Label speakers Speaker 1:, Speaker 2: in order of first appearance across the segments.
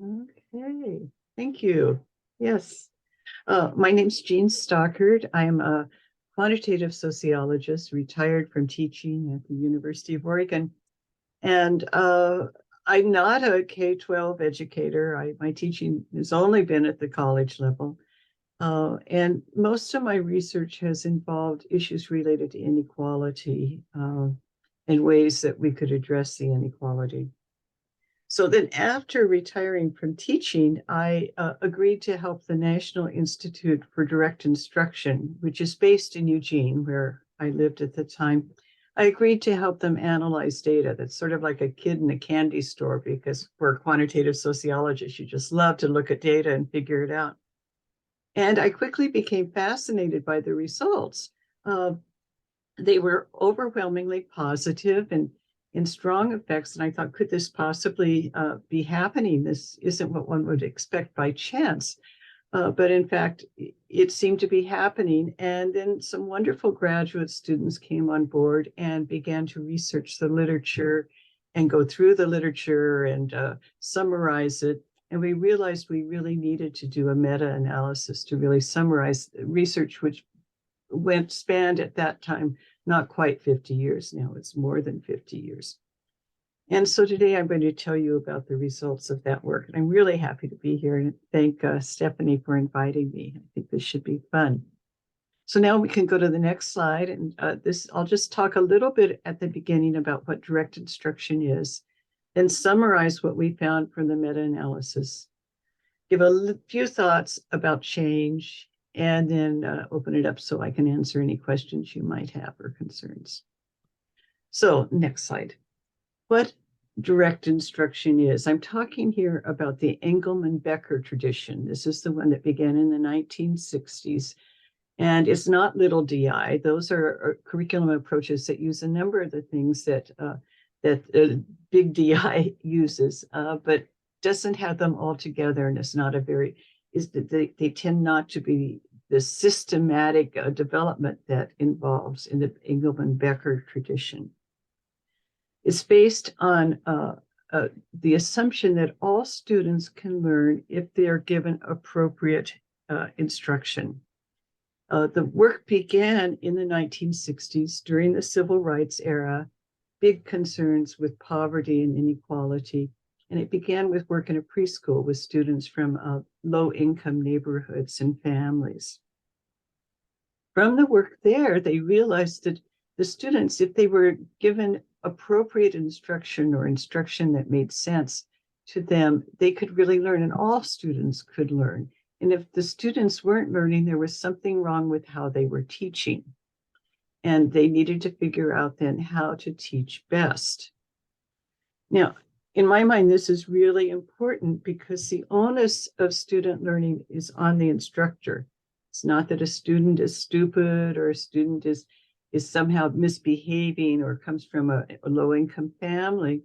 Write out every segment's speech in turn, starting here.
Speaker 1: Okay, thank you. Yes, my name's Jean Stockard. I'm a quantitative sociologist, retired from teaching at the University of Oregon. And I'm not a K-12 educator. My teaching has only been at the college level. And most of my research has involved issues related to inequality and ways that we could address the inequality. So then, after retiring from teaching, I agreed to help the National Institute for Direct Instruction, which is based in Eugene, where I lived at the time. I agreed to help them analyze data. That's sort of like a kid in a candy store, because for quantitative sociologists, you just love to look at data and figure it out. And I quickly became fascinated by the results. Uh, they were overwhelmingly positive and in strong effects. And I thought, could this possibly be happening? This isn't what one would expect by chance. But in fact, it seemed to be happening. And then some wonderful graduate students came on board and began to research the literature and go through the literature and summarize it. And we realized we really needed to do a meta-analysis to really summarize research, which spanned at that time not quite 50 years. Now it's more than 50 years. And so today I'm going to tell you about the results of that work. And I'm really happy to be here and thank Stephanie for inviting me. I think this should be fun. So now we can go to the next slide. And I'll just talk a little bit at the beginning about what direct instruction is, then summarize what we found from the meta-analysis, give a few thoughts about change, and then open it up so I can answer any questions you might have or concerns. So next slide. What direct instruction is. I'm talking here about the Engelmann-Becker tradition. This is the one that began in the 1960s. And it's not little DI. Those are curriculum approaches that use a number of the things that big DI uses, but doesn't have them all together, and it's not a very, they tend not to be the systematic development that involves in the Engelmann-Becker tradition. It's based on the assumption that all students can learn if they are given appropriate instruction. The work began in the 1960s during the civil rights era, big concerns with poverty and inequality. And it began with work in a preschool with students from low-income neighborhoods and families. From the work there, they realized that the students, if they were given appropriate instruction or instruction that made sense to them, they could really learn, and all students could learn. And if the students weren't learning, there was something wrong with how they were teaching. And they needed to figure out then how to teach best. Now, in my mind, this is really important because the onus of student learning is on the instructor. It's not that a student is stupid or a student is somehow misbehaving or comes from a low-income family.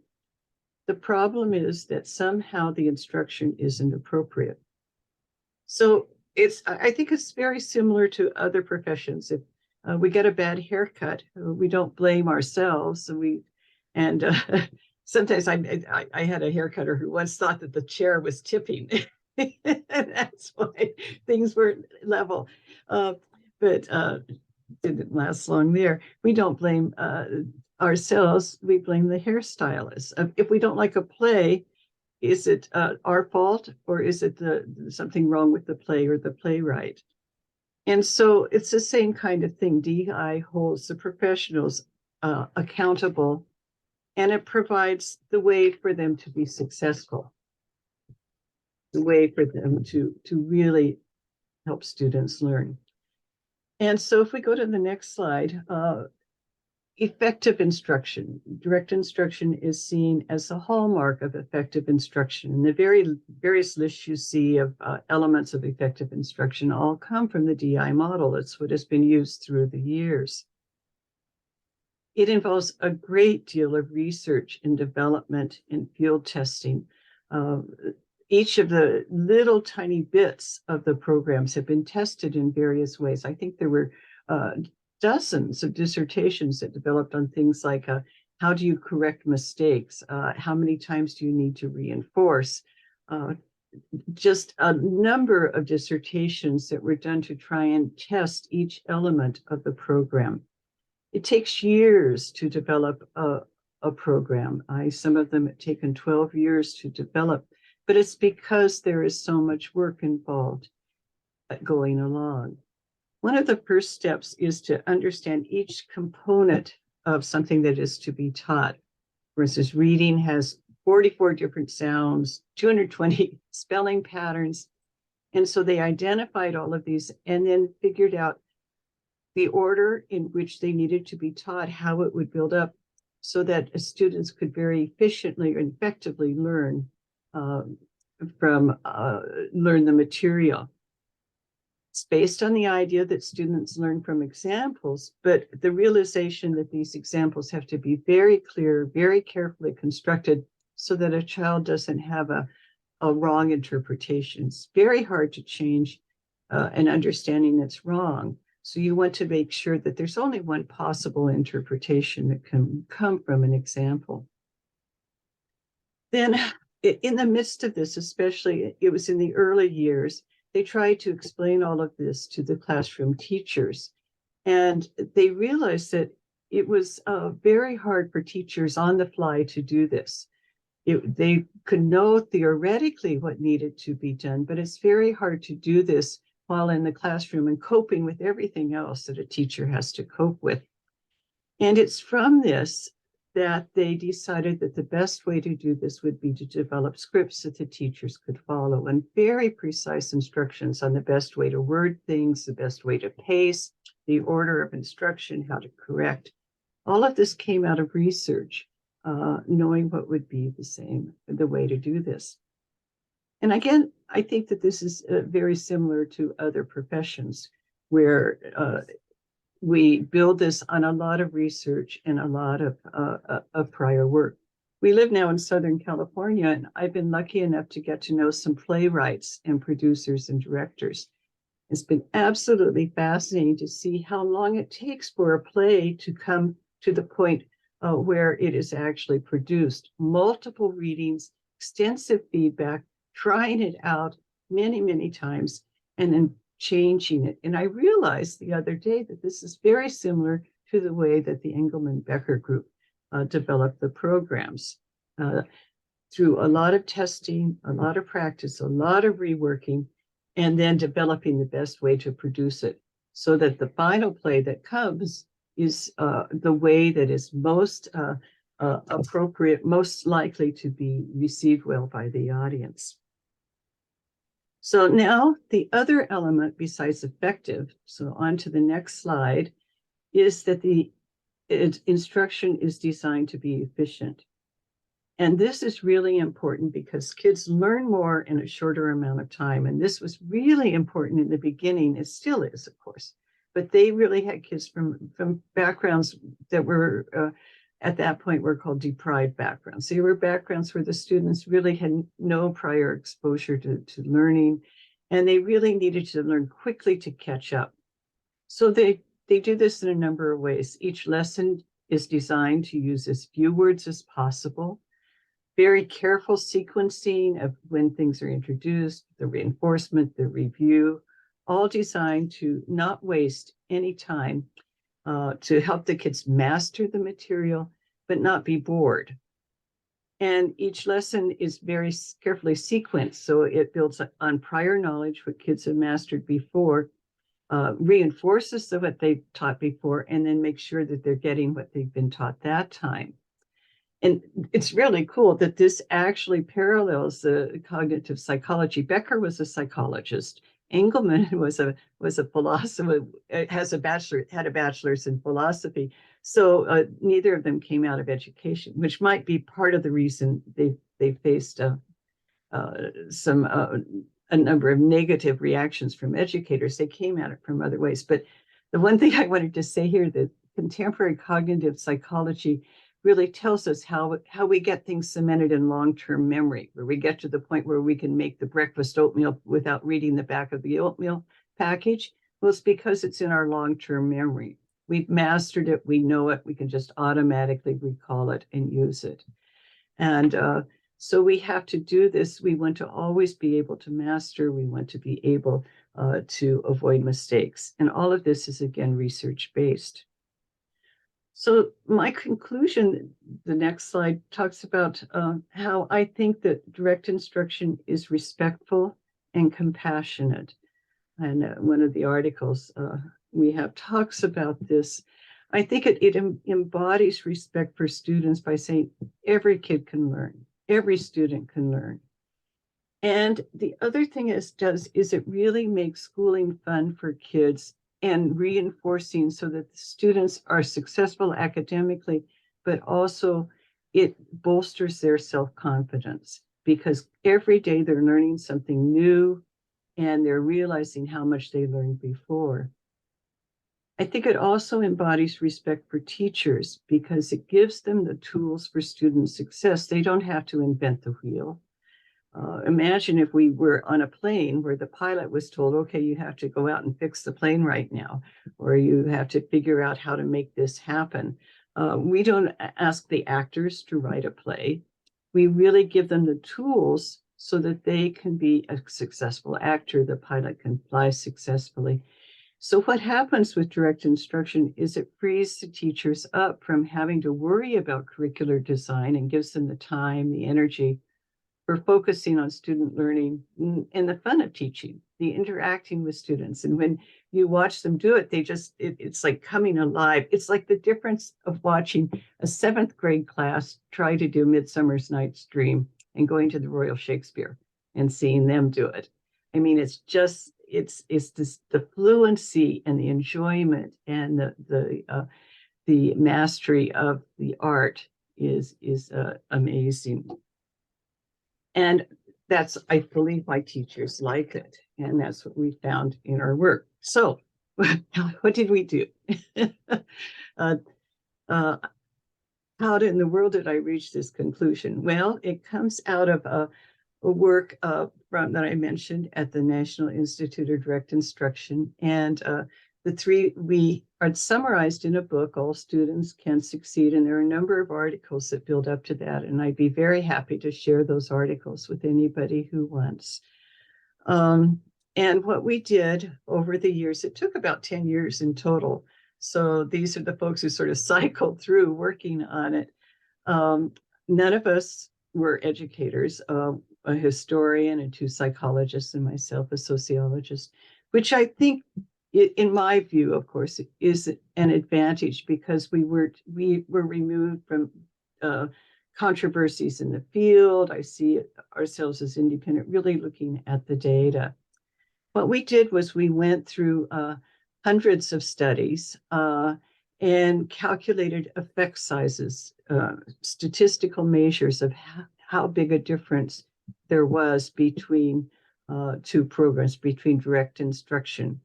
Speaker 1: The problem is that somehow the instruction isn't appropriate. So I think it's very similar to other professions. If we get a bad haircut, we don't blame ourselves. And sometimes I had a haircutter who once thought that the chair was tipping. And that's why things weren't level. But didn't last long there. We don't blame ourselves. We blame the hairstylist. If we don't like a play, is it our fault, or is it something wrong with the play or the playwright? And so it's the same kind of thing. DI holds the professionals accountable, and it provides the way for them to be successful, the way for them to really help students learn. And so if we go to the next slide, effective instruction. Direct instruction is seen as the hallmark of effective instruction. And the various lists you see of elements of effective instruction all come from the DI model. It's what has been used through the years. It involves a great deal of research and development and field testing. Each of the little tiny bits of the programs have been tested in various ways. I think there were dozens of dissertations that developed on things like how do you correct mistakes? How many times do you need to reinforce? just a number of dissertations that were done to try and test each element of the program. It takes years to develop a program. Some of them have taken 12 years to develop, but it's because there is so much work involved going along. One of the first steps is to understand each component of something that is to be taught. For instance, reading has 44 different sounds, 220 spelling patterns. And so they identified all of these and then figured out the order in which they needed to be taught, how it would build up, so that students could very efficiently and effectively learn learn the material. It's based on the idea that students learn from examples, but the realization that these examples have to be very clear, very carefully constructed, so that a child doesn't have a wrong interpretation. It's very hard to change an understanding that's wrong. So you want to make sure that there's only one possible interpretation that can come from an example. Then in the midst of this, especially it was in the early years, they tried to explain all of this to the classroom teachers. And they realized that it was very hard for teachers on the fly to do this. They could know theoretically what needed to be done, but it's very hard to do this while in the classroom and coping with everything else that a teacher has to cope with. And it's from this that they decided that the best way to do this would be to develop scripts that the teachers could follow, and very precise instructions on the best way to word things, the best way to pace, the order of instruction, how to correct. All of this came out of research, knowing what would be the way to do this. And again, I think that this is very similar to other professions where we build this on a lot of research and a lot of prior work. We live now in Southern California, and I've been lucky enough to get to know some playwrights and producers and directors. It's been absolutely fascinating to see how long it takes for a play to come to the point where it is actually produced. Multiple readings, extensive feedback, trying it out many, many times, and then changing it. And I realized the other day that this is very similar to the way that the Engelman Becker group developed the programs. Through a lot of testing, a lot of practice, a lot of reworking, and then developing the best way to produce it so that the final play that comes is the way that is most appropriate, most likely to be received well by the audience. So now the other element besides effective, so on to the next slide, is that the instruction is designed to be efficient. And this is really important because kids learn more in a shorter amount of time. And this was really important in the beginning. It still is, of course. But they really had kids from backgrounds that were, at that point, were called deprived backgrounds. They were backgrounds where the students really had no prior exposure to learning, and they really needed to learn quickly to catch up. So they do this in a number of ways. Each lesson is designed to use as few words as possible. Very careful sequencing of when things are introduced, the reinforcement, the review, all designed to not waste any time, to help the kids master the material, but not be bored. And each lesson is very carefully sequenced, so it builds on prior knowledge, what kids have mastered before, reinforces what they've taught before, and then make sure that they're getting what they've been taught that time. And it's really cool that this actually parallels the cognitive psychology. Becker was a psychologist. Engelman was a philosopher, had a bachelor's in philosophy. So neither of them came out of education, which might be part of the reason they faced a number of negative reactions from educators. They came at it from other ways. But the one thing I wanted to say here, that contemporary cognitive psychology really tells us how we get things cemented in long-term memory, where we get to the point where we can make the breakfast oatmeal without reading the back of the oatmeal package. Well, it's because it's in our long-term memory. We've mastered it, we know it, we can just automatically recall it and use it. And So we have to do this. We want to always be able to master. We want to be able to avoid mistakes. And all of this is, again, research-based. So my conclusion, the next slide, talks about how I think that direct instruction is respectful and compassionate. And one of the articles we have talks about this. I think it embodies respect for students by saying every kid can learn, every student can learn. And the other thing is it really makes schooling fun for kids and reinforcing so that the students are successful academically, but also it bolsters their self-confidence because every day they're learning something new and they're realizing how much they learned before. I think it also embodies respect for teachers because it gives them the tools for student success. They don't have to invent the wheel. Imagine if we were on a plane where the pilot was told, okay, you have to go out and fix the plane right now, or you have to figure out how to make this happen. We don't ask the actors to write a play. We really give them the tools so that they can be a successful actor. The pilot can fly successfully. So what happens with direct instruction is it frees the teachers up from having to worry about curricular design and gives them the time, the energy for focusing on student learning and the fun of teaching, the interacting with students. And when you watch them do it, it's like coming alive. It's like the difference of watching a 7th grade class try to do Midsummer's Night's Dream and going to the Royal Shakespeare and seeing them do it. I mean, it's this, the fluency and the enjoyment and the mastery of the art is amazing. And that's, I believe, why teachers like it. And that's what we found in our work. So what did we do? How in the world did I reach this conclusion? Well, it comes out of a work that I mentioned at the National Institute of Direct Instruction. And the three we are summarized in a book, All Students Can Succeed. And there are a number of articles that build up to that. And I'd be very happy to share those articles with anybody who wants. And what we did over the years, it took about 10 years in total. So these are the folks who sort of cycled through working on it. None of us were educators, a historian and 2 psychologists and myself, a sociologist, which I think, in my view, of course, is an advantage because we were removed from controversies in the field. I see ourselves as independent, really looking at the data. What we did was we went through hundreds of studies and calculated effect sizes, statistical measures of how big a difference there was between 2 programs, between direct instruction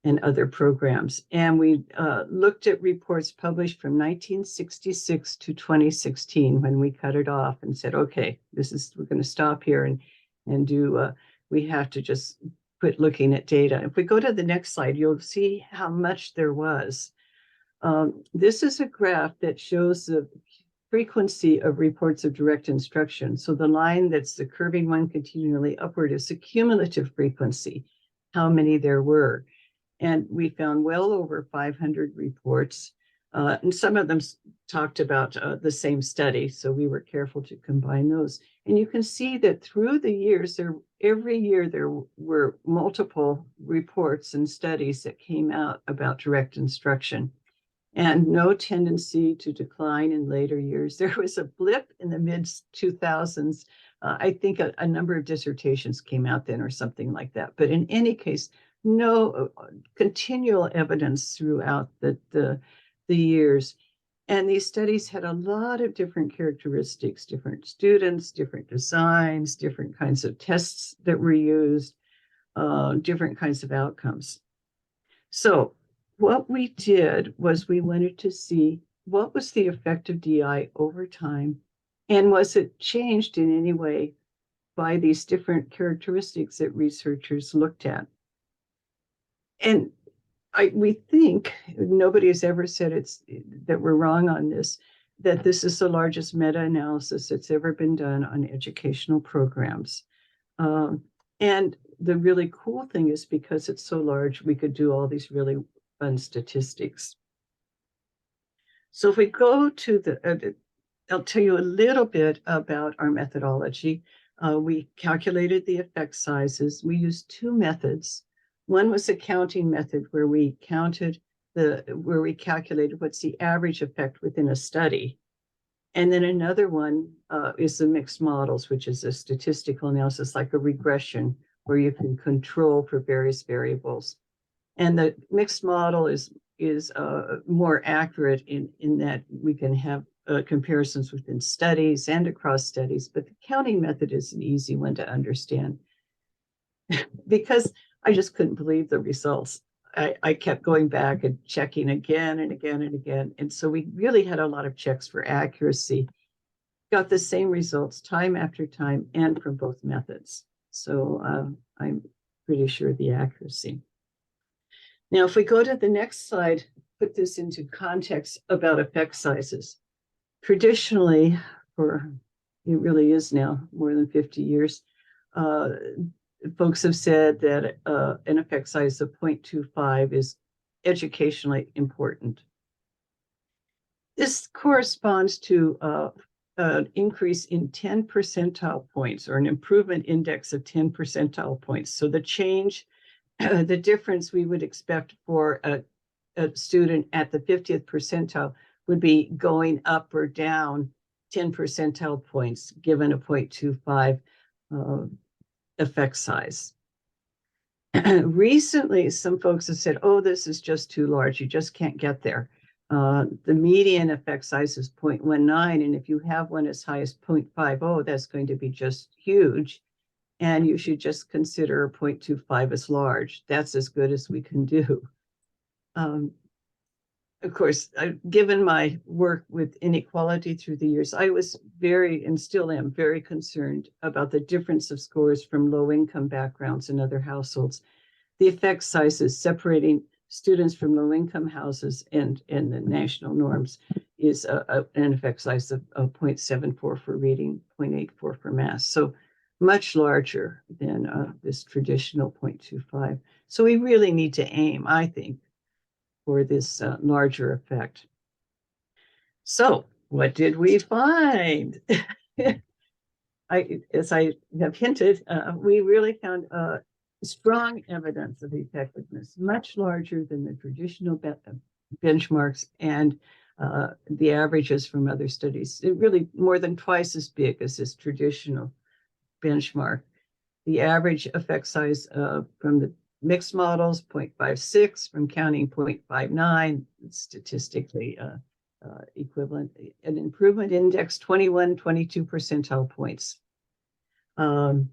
Speaker 1: and other programs. And we looked at reports published from 1966 to 2016 when we cut it off and said, okay, we're going to stop here and do, we have to just quit looking at data. If we go to the next slide, you'll see how much there was. This is a graph that shows the frequency of reports of direct instruction. So the line that's the curving one continually upward is the cumulative frequency, how many there were. And we found well over 500 reports. And some of them talked about the same study. So we were careful to combine those. And you can see that through the years, every year there were multiple reports and studies that came out about direct instruction and no tendency to decline in later years. There was a blip in the mid-2000s. I think a number of dissertations came out then or something like that. But in any case, no continual evidence throughout the years. And these studies had a lot of different characteristics, different students, different designs, different kinds of tests that were used, different kinds of outcomes. So what we did was we wanted to see what was the effect of DI over time, and was it changed in any way by these different characteristics that researchers looked at. And we think, nobody has ever said that we're wrong on this, that this is the largest meta-analysis that's ever been done on educational programs. And the really cool thing is because it's so large, we could do all these really fun statistics. So if we go to the, I'll tell you a little bit about our methodology. We calculated the effect sizes. We used two methods. One was a counting method where we calculated what's the average effect within a study. And then another one is the mixed models, which is a statistical analysis, like a regression, where you can control for various variables. And the mixed model is more accurate in that we can have comparisons within studies and across studies, but the counting method is an easy one to understand because I just couldn't believe the results. I kept going back and checking again and again and again. And so we really had a lot of checks for accuracy, got the same results time after time and from both methods. So I'm pretty sure the accuracy. Now, if we go to the next slide, put this into context about effect sizes. Traditionally, it really is now more than 50 years, folks have said that an effect size of 0.25 is educationally important. This corresponds to an increase in 10 percentile points, or an improvement index of 10 percentile points. So the change, the difference we would expect for a student at the 50th percentile would be going up or down 10 percentile points given a 0.25 effect size. Recently, some folks have said, oh, this is just too large. You just can't get there. The median effect size is 0.19. And if you have one as high as 0.50, that's going to be just huge. And you should just consider 0.25 as large. That's as good as we can do. Of course, given my work with inequality through the years, I was very, and still am, very concerned about the difference of scores from low-income backgrounds and other households. The effect sizes separating students from low-income houses and the national norms is an effect size of 0.74 for reading, 0.84 for math. So much larger than this traditional 0.25. So we really need to aim, I think, for this larger effect. So what did we find? As I have hinted, we really found strong evidence of effectiveness, much larger than the traditional benchmarks and the averages from other studies. It really more than twice as big as this traditional benchmark. The average effect size from the mixed models, 0.56, from counting 0.59, statistically equivalent, an improvement index 21, 22 percentile points. And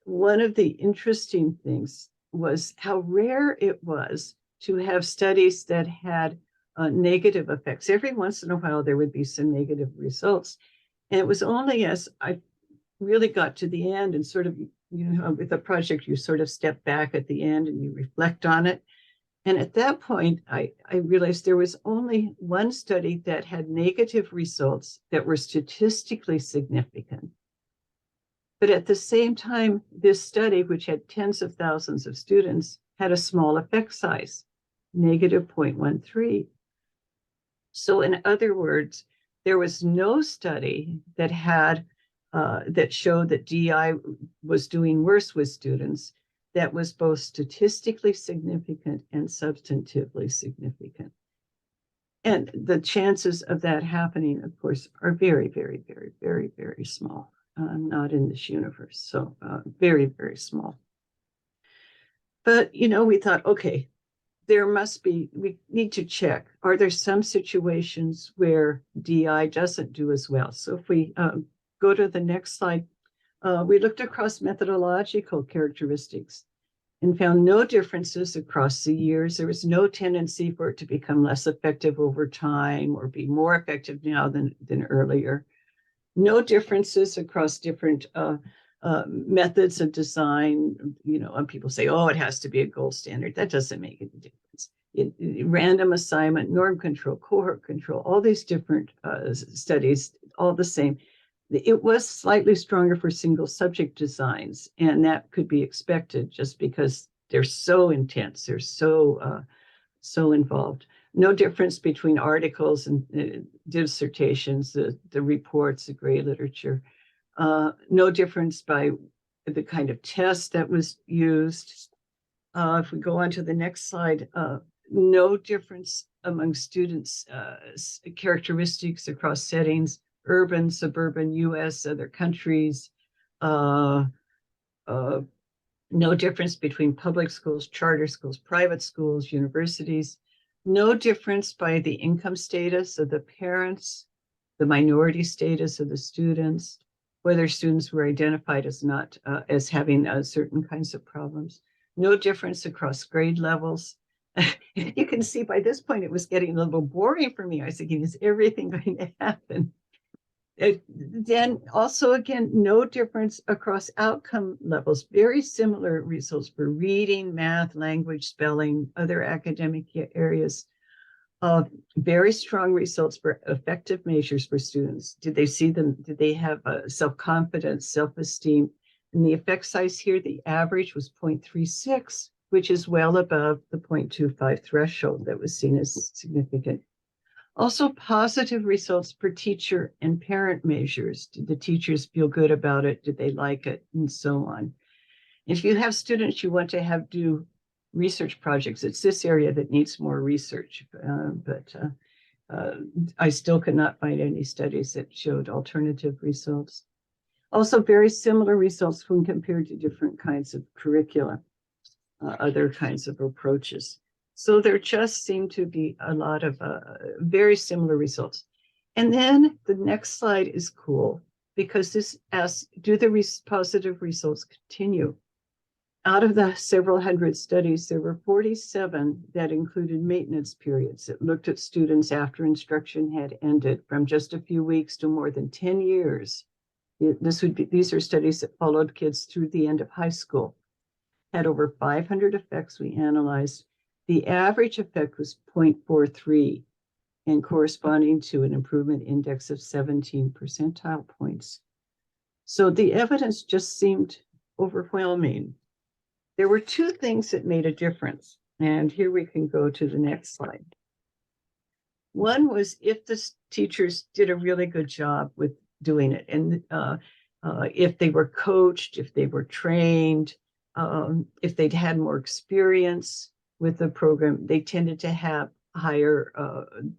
Speaker 1: one of the interesting things was how rare it was to have studies that had negative effects. Every once in a while, there would be some negative results. And it was only as I really got to the end and sort of, with a project, you sort of step back at the end and you reflect on it. And at that point, I realized there was only one study that had negative results that were statistically significant. But at the same time, this study, which had tens of thousands of students, had a small effect size, negative 0.13. So in other words, there was no study that had that showed that DI was doing worse with students that was both statistically significant and substantively significant. And the chances of that happening, of course, are very, very, very, very, very small, not in this universe. So very, very small. But, we thought, okay, we need to check, are there some situations where DI doesn't do as well? So if we go to the next slide, we looked across methodological characteristics and found no differences across the years. There was no tendency for it to become less effective over time or be more effective now than earlier. No differences across different methods of design. And people say, oh, it has to be a gold standard. That doesn't make any difference. random assignment, norm control, cohort control, all these different studies, all the same. It was slightly stronger for single subject designs, and that could be expected just because they're so intense, they're so involved. No difference between articles and dissertations, the reports, the gray literature. No difference by the kind of test that was used. If we go on to the next slide, no difference among students' characteristics across settings, urban, suburban, US, other countries. Uh, uh, no difference between public schools, charter schools, private schools, universities. No difference by the income status of the parents, the minority status of the students, whether students were identified as not as having certain kinds of problems. No difference across grade levels. You can see by this point it was getting a little boring for me. I was thinking, is everything going to happen? Then also, again, no difference across outcome levels. Very similar results for reading, math, language, spelling, other academic areas. Very strong results for effective measures for students. Did they see them? Did they have self-confidence, self-esteem? And the effect size here, the average was 0.36, which is well above the 0.25 threshold that was seen as significant. Also, positive results for teacher and parent measures. Did the teachers feel good about it? Did they like it? And so on. If you have students you want to have do research projects, it's this area that needs more research. But I still could not find any studies that showed alternative results. Also, very similar results when compared to different kinds of curricula, other kinds of approaches. So there just seem to be a lot of very similar results. And then the next slide is cool because this asks, do the positive results continue? Out of the several hundred studies, there were 47 that included maintenance periods that looked at students after instruction had ended from just a few weeks to more than 10 years. These are studies that followed kids through the end of high school. Had over 500 effects we analyzed. The average effect was 0.43 and corresponding to an improvement index of 17 percentile points. So the evidence just seemed overwhelming. There were two things that made a difference. And here we can go to the next slide. One was if the teachers did a really good job with doing it, and if they were coached, if they were trained, if they'd had more experience with the program, they tended to have higher,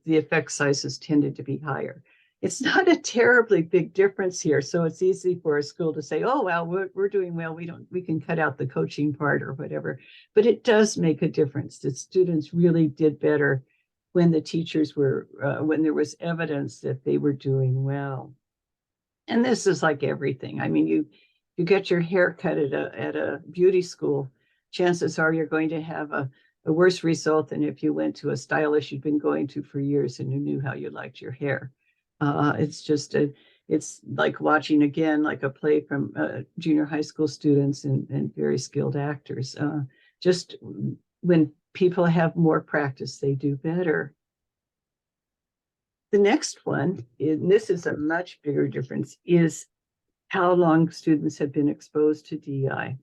Speaker 1: the effect sizes tended to be higher. It's not a terribly big difference here. So it's easy for a school to say, oh, well, we're doing well. We can cut out the coaching part or whatever. But it does make a difference that students really did better when the teachers were, when there was evidence that they were doing well. And this is like everything. I mean, you get your hair cut at a beauty school, chances are you're going to have a worse result than if you went to a stylist you'd been going to for years and you knew how you liked your hair. It's like watching again, like a play from junior high school students and very skilled actors. Just when people have more practice, they do better. The next one, and this is a much bigger difference, is how long students have been exposed to DEI.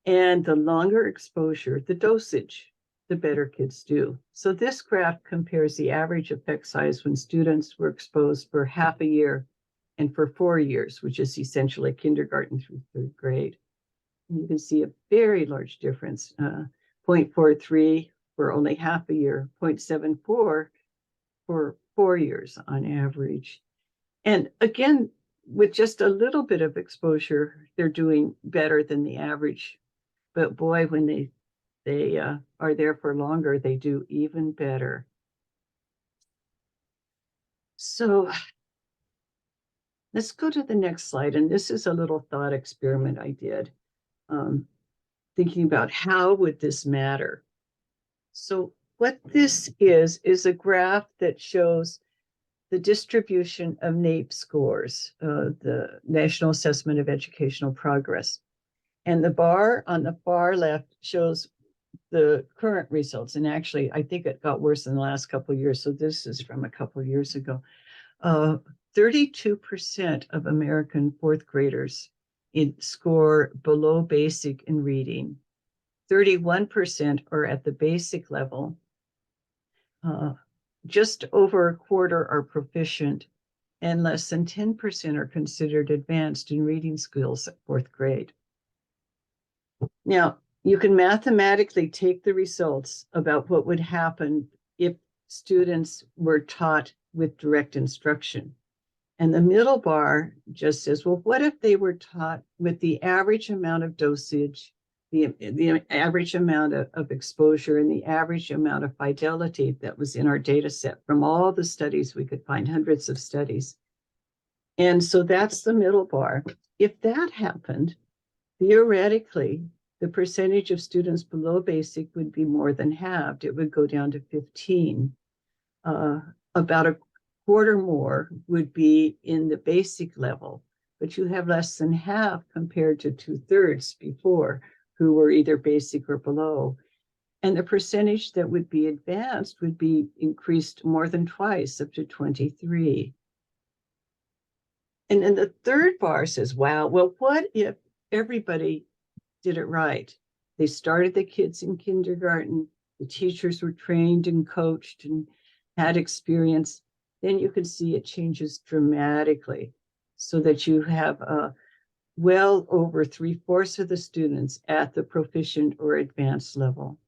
Speaker 1: And the longer exposure, the dosage, the better kids do. So this graph compares the average effect size when students were exposed for half a year and for 4 years, which is essentially kindergarten through third grade. And you can see a very large difference, 0.43 for only half a year, 0.74 for 4 years on average. And again, with just a little bit of exposure, they're doing better than the average. But boy, when they are there for longer, they do even better. So let's go to the next slide. And this is a little thought experiment I did, thinking about how would this matter? So what this is a graph that shows the distribution of NAEP scores, the National Assessment of Educational Progress. And the bar on the far left shows the current results, and actually, I think it got worse in the last couple of years. So this is from a couple of years ago. 32% of American fourth graders score below basic in reading. 31% are at the basic level. Just over a quarter are proficient, and less than 10% are considered advanced in reading skills at fourth grade. Now, you can mathematically take the results about what would happen if students were taught with direct instruction. And the middle bar just says, well, what if they were taught with the average amount of dosage, the average amount of exposure, and the average amount of fidelity that was in our data set from all the studies we could find, hundreds of studies. And so that's the middle bar. If that happened, theoretically, the percentage of students below basic would be more than halved. It would go down to 15. About a quarter more would be in the basic level, but you have less than half compared to 2/3 before who were either basic or below. And the percentage that would be advanced would be increased more than twice, up to 23. And then the third bar says, wow, well, what if everybody did it right? They started the kids in kindergarten, the teachers were trained and coached and had experience. Then you can see it changes dramatically so that you have well over 3/4 of the students at the proficient or advanced level.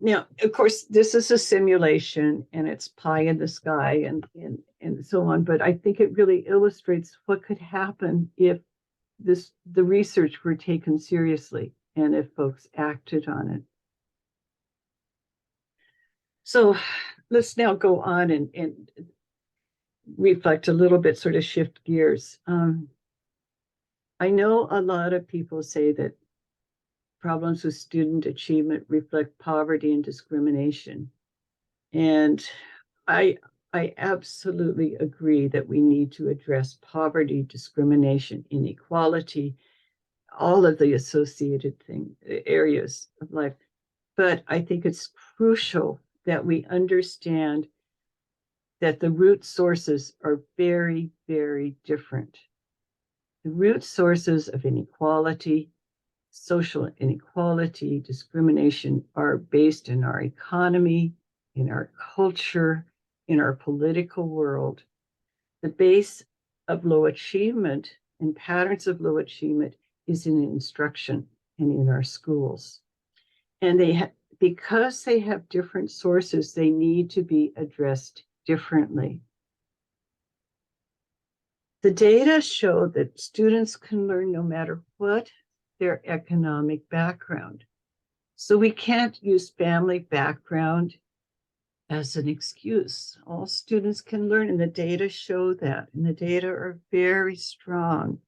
Speaker 1: Now, of course, this is a simulation and it's pie in the sky and so on, but I think it really illustrates what could happen if the research were taken seriously and if folks acted on it. So let's now go on and reflect a little bit, sort of shift gears. I know a lot of people say that problems with student achievement reflect poverty and discrimination. And I absolutely agree that we need to address poverty, discrimination, inequality, all of the associated areas of life. But I think it's crucial that we understand that the root sources are very, very different. The root sources of inequality, social inequality, discrimination are based in our economy, in our culture, in our political world. The base of low achievement and patterns of low achievement is in instruction and in our schools. And because they have different sources, they need to be addressed differently. The data show that students can learn no matter what their economic background. So we can't use family background as an excuse. All students can learn, and the data show that, and the data are very strong.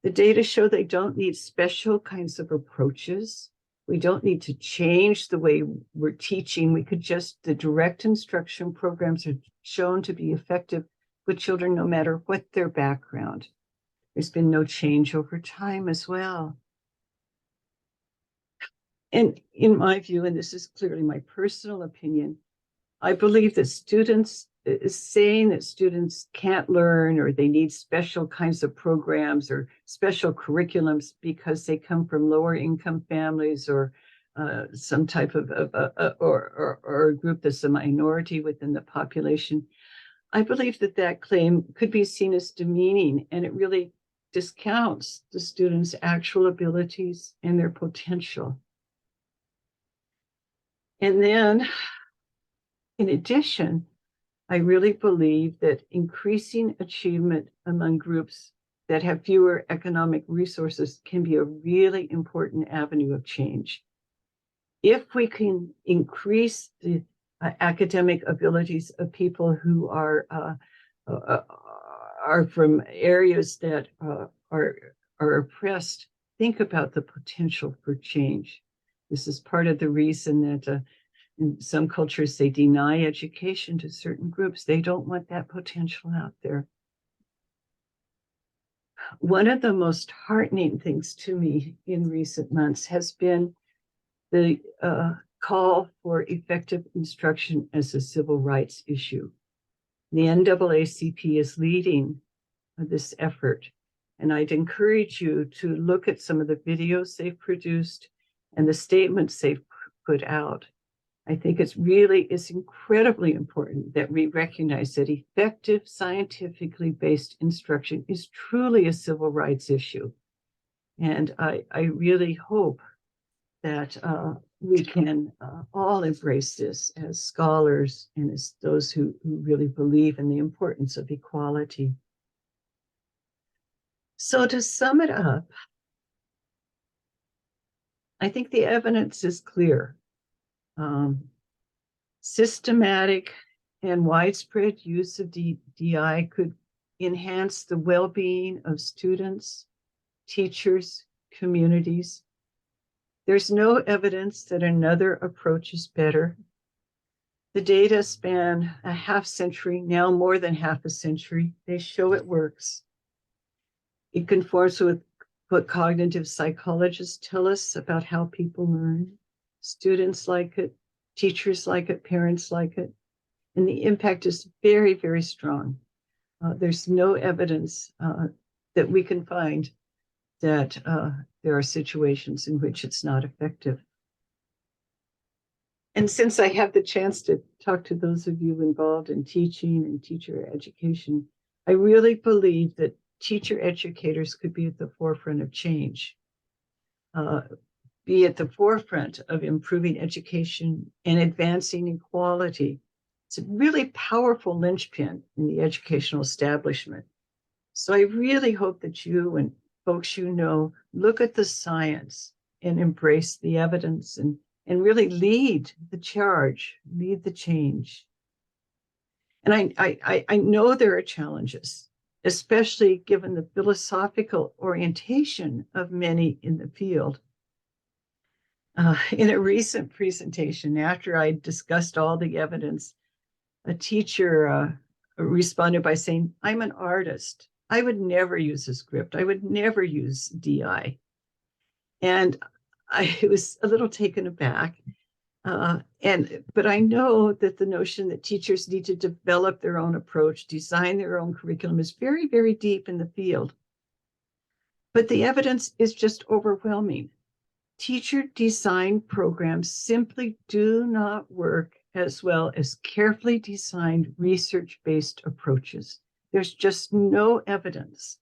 Speaker 1: The data show they don't need special kinds of approaches. We don't need to change the way we're teaching. The direct instruction programs are shown to be effective with children no matter what their background. There's been no change over time as well. And in my view, and this is clearly my personal opinion, I believe that saying that students can't learn or they need special kinds of programs or special curriculums because they come from lower income families or some type of or a group that's a minority within the population. I believe that claim could be seen as demeaning, and it really discounts the students' actual abilities and their potential. And then, in addition, I really believe that increasing achievement among groups that have fewer economic resources can be a really important avenue of change. If we can increase the academic abilities of people who are from areas that are oppressed, think about the potential for change. This is part of the reason that in some cultures they deny education to certain groups. They don't want that potential out there. one of the most heartening things to me in recent months has been the call for effective instruction as a civil rights issue. The NAACP is leading this effort, and I'd encourage you to look at some of the videos they've produced and the statements they've put out. I think it's incredibly important that we recognize that effective, scientifically based instruction is truly a civil rights issue. And I really hope that we can all embrace this as scholars and as those who really believe in the importance of equality. So to sum it up, I think the evidence is clear. Systematic and widespread use of DI could enhance the well-being of students, teachers, communities. There's no evidence that another approach is better. The data span a half century, now more than half a century. They show it works. It conforms with what cognitive psychologists tell us about how people learn. Students like it, teachers like it, parents like it, and the impact is very, very strong. There's no evidence that we can find that there are situations in which it's not effective. And since I have the chance to talk to those of you involved in teaching and teacher education, I really believe that teacher educators could be at the forefront of change, be at the forefront of improving education and advancing equality. It's a really powerful linchpin in the educational establishment. So I really hope that you and folks you know look at the science and embrace the evidence and really lead the charge, lead the change. And I know there are challenges, especially given the philosophical orientation of many in the field. In a recent presentation, after I discussed all the evidence, a teacher responded by saying, "I'm an artist. I would never use a script. I would never use DI." And I was a little taken aback. But I know that the notion that teachers need to develop their own approach, design their own curriculum is very, very deep in the field. But the evidence is just overwhelming. Teacher design programs simply do not work as well as carefully designed research-based approaches. There's just no evidence.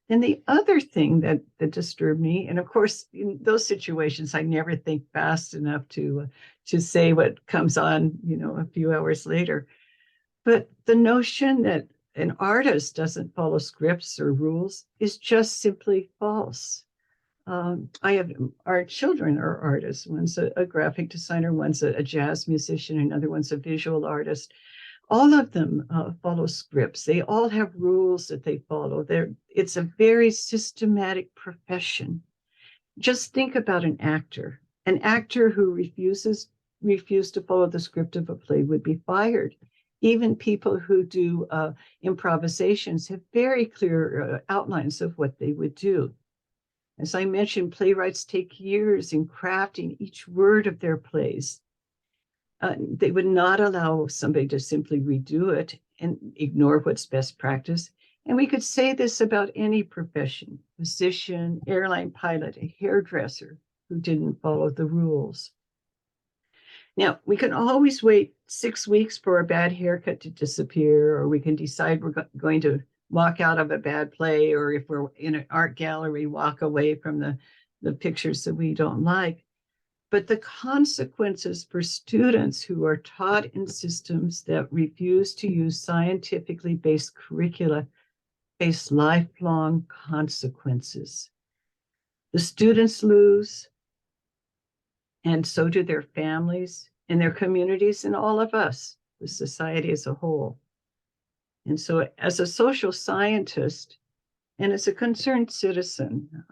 Speaker 1: And the other thing that disturbed me, and of course, in those situations, I never think fast enough to say what comes on, a few hours later. But the notion that an artist doesn't follow scripts or rules is just simply false. Our children are artists. One's a graphic designer, one's a jazz musician, another one's a visual artist. All of them follow scripts. They all have rules that they follow. It's a very systematic profession. Just think about an actor. An actor who refused to follow the script of a play would be fired. Even people who do improvisations have very clear outlines of what they would do. As I mentioned, playwrights take years in crafting each word of their plays. They would not allow somebody to simply redo it and ignore what's best practice. And we could say this about any profession, physician, airline pilot, a hairdresser who didn't follow the rules. Now, we can always wait 6 weeks for a bad haircut to disappear, or we can decide we're going to walk out of a bad play, or if we're in an art gallery, walk away from the pictures that we don't like. But the consequences for students who are taught in systems that refuse to use scientifically based curricula face lifelong consequences. The students lose, and so do their families and their communities and all of us, the society as a whole. And so as a social scientist and as a concerned citizen,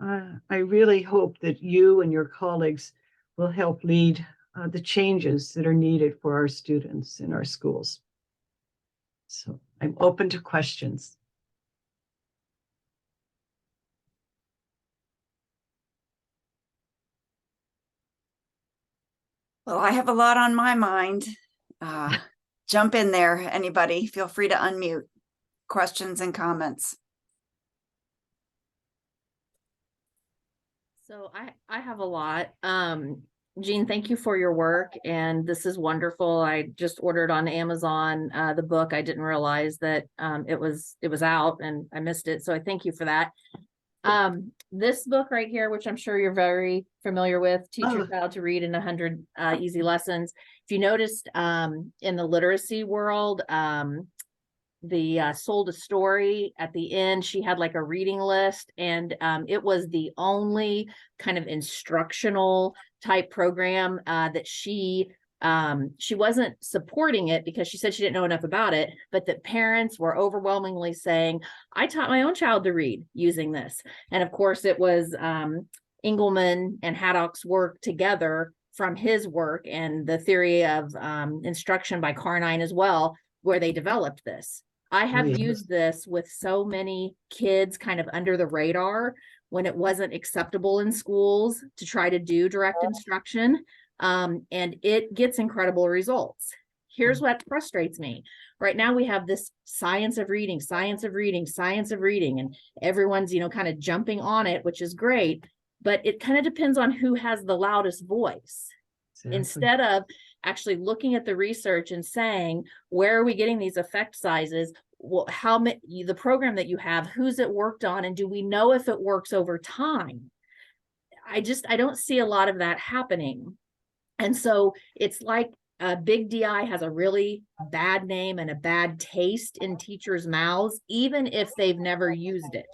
Speaker 1: I really hope that you and your colleagues will help lead the changes that are needed for our students in our schools. So I'm open to questions.
Speaker 2: Well, I have a lot on my mind. Jump in there, anybody. Feel free to unmute. Questions and comments.
Speaker 3: So I have a lot. Jean, thank you for your work, and this is wonderful. I just ordered on Amazon the book. I didn't realize that it was out, and I missed it. So I thank you for that. This book right here, which I'm sure you're very familiar with, Teach Your Child to Read in 100 Easy Lessons. If you noticed, in the literacy world, the sold a story at the end, she had like a reading list, and it was the only kind of instructional type program that she wasn't supporting it because she said she didn't know enough about it, but that parents were overwhelmingly saying, I taught my own child to read using this. And of course it was Engelman and Haddock's work together from his work and the theory of instruction by Carnine as well, where they developed this. I have used this with so many kids kind of under the radar when it wasn't acceptable in schools to try to do direct instruction. And it gets incredible results. Here's what frustrates me. Right now we have this science of reading, science of reading, science of reading, and everyone's, kind of jumping on it, which is great, but it kind of depends on who has the loudest voice. Exactly. Instead of actually looking at the research and saying, where are we getting these effect sizes? Well, how many, the program that you have, who's it worked on, and do we know if it works over time? I don't see a lot of that happening. And so it's like Big DI has a really bad name and a bad taste in teachers' mouths, even if they've never used it.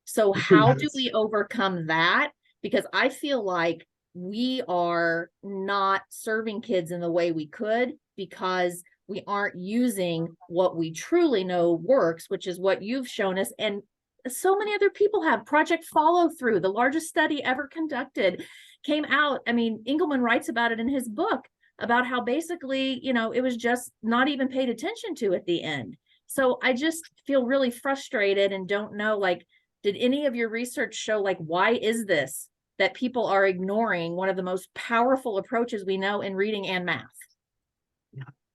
Speaker 3: So how do we overcome that? Because I feel like we are not serving kids in the way we could because we aren't using what we truly know works, which is what you've shown us. And so many other people have. Project Follow Through, the largest study ever conducted, came out. I mean, Engelman writes about it in his book about how basically, it was just not even paid attention to at the end. So I just feel really frustrated and don't know, like, did any of your research show, like, why is this that people are ignoring one of the most powerful approaches we know in reading and math?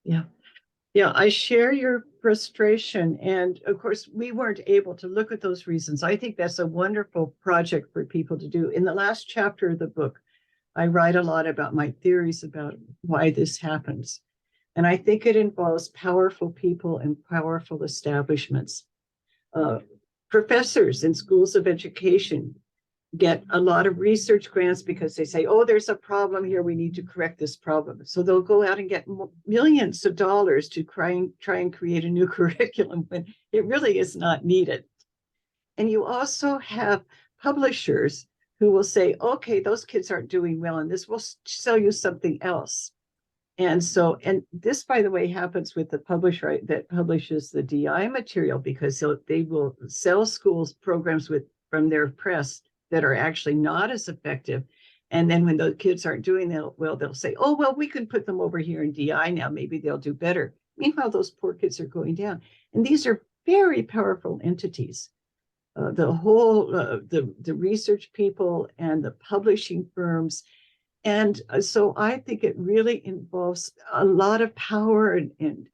Speaker 1: Yeah, I share your frustration. And of course, we weren't able to look at those reasons. I think that's a wonderful project for people to do. In the last chapter of the book, I write a lot about my theories about why this happens. And I think it involves powerful people and powerful establishments. Professors in schools of education get a lot of research grants because they say, oh, there's a problem here, we need to correct this problem. So they'll go out and get millions of dollars to try and create a new curriculum when it really is not needed. And you also have publishers who will say, okay, those kids aren't doing well, and this will sell you something else. And so, and this, by the way, happens with the publisher that publishes the DI material, because they will sell schools programs from their press that are actually not as effective. And then when the kids aren't doing that well, they'll say, oh, well, we can put them over here in DI now. Maybe they'll do better. Meanwhile, those poor kids are going down. And these are very powerful entities. The whole, the research people and the publishing firms. And so I think it really involves a lot of power and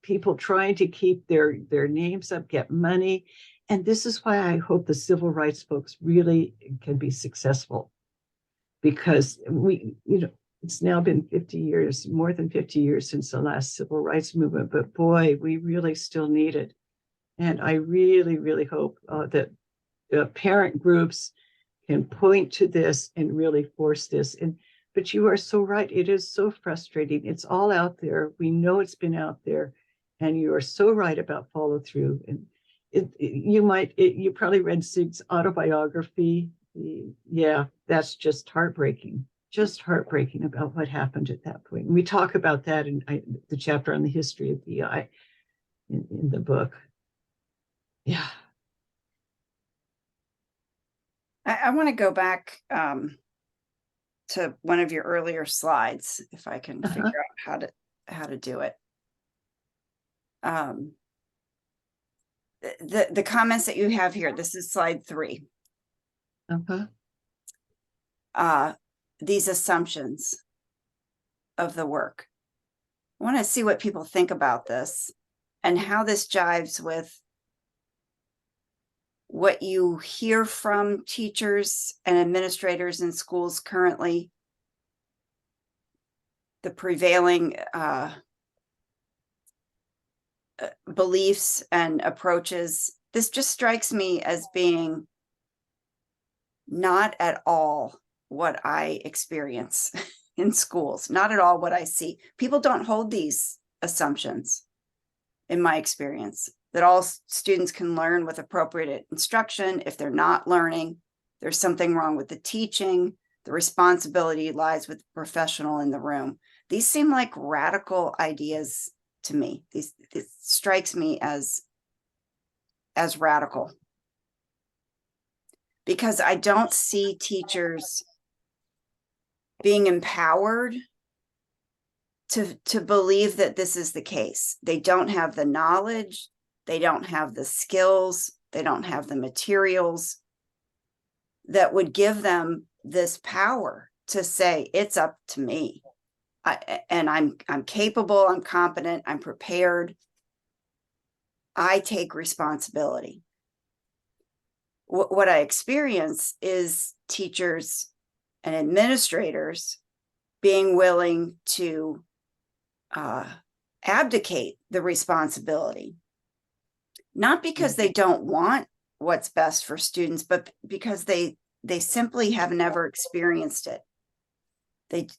Speaker 1: people trying to keep their names up, get money. And this is why I hope the civil rights folks really can be successful, because it's now been 50 years, more than 50 years since the last civil rights movement, but boy, we really still need it. And I really, really hope that parent groups can point to this and really force this. But you are so right. It is so frustrating. It's all out there. We know it's been out there, and you are so right about follow through. And you probably read Sig's autobiography. Yeah, that's just heartbreaking about what happened at that point. And we talk about that in the chapter on the history of DI in the book. Yeah.
Speaker 2: I want to go back to one of your earlier slides, if I can figure out how to do it. The comments that you have here, this is slide 3. These assumptions. of the work. I want to see what people think about this and how this jives with what you hear from teachers and administrators in schools currently, the prevailing beliefs and approaches. This just strikes me as being not at all what I experience in schools, not at all what I see. People don't hold these assumptions, in my experience, that all students can learn with appropriate instruction. If they're not learning, there's something wrong with the teaching. The responsibility lies with the professional in the room. These seem like radical ideas to me. This strikes me as radical, because I don't see teachers being empowered to believe that this is the case. They don't have the knowledge, they don't have the skills, they don't have the materials that would give them this power to say, it's up to me. I'm capable, I'm competent, I'm prepared. I take responsibility. What I experience is teachers and administrators being willing to abdicate the responsibility, not because they don't want what's best for students, but because they simply have never experienced it.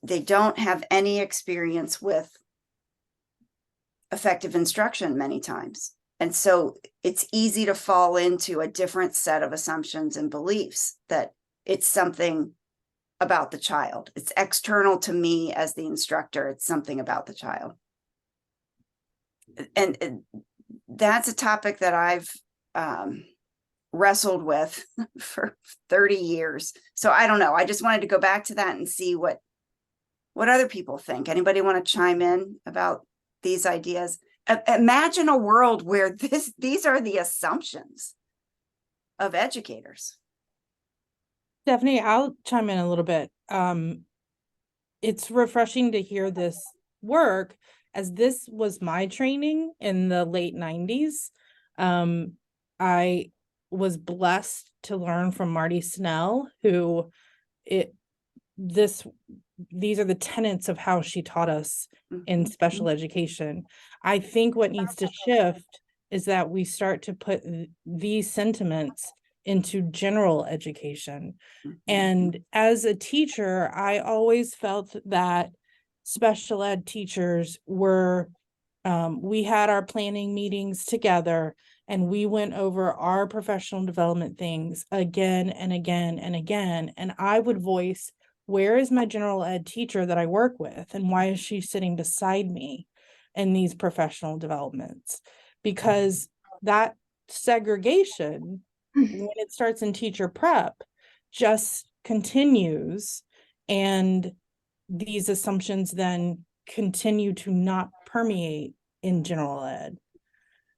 Speaker 2: They don't have any experience with effective instruction many times. And so it's easy to fall into a different set of assumptions and beliefs, that it's something about the child. It's external to me as the instructor. It's something about the child. And that's a topic that I've wrestled with for 30 years. So I don't know. I just wanted to go back to that and see what other people think. Anybody want to chime in about these ideas? Imagine a world where these are the assumptions of educators.
Speaker 4: Stephanie, I'll chime in a little bit. It's refreshing to hear this work, as this was my training in the late 90s. I was blessed to learn from Marty Snell, who these are the tenets of how she taught us in special education. I think what needs to shift is that we start to put these sentiments into general education. And as a teacher, I always felt that special ed teachers were, we had our planning meetings together and we went over our professional development things again and again and again. And I would voice, where is my general ed teacher that I work with? And why is she sitting beside me in these professional developments? Because that segregation, when it starts in teacher prep, just continues, and these assumptions then continue to not permeate in general ed.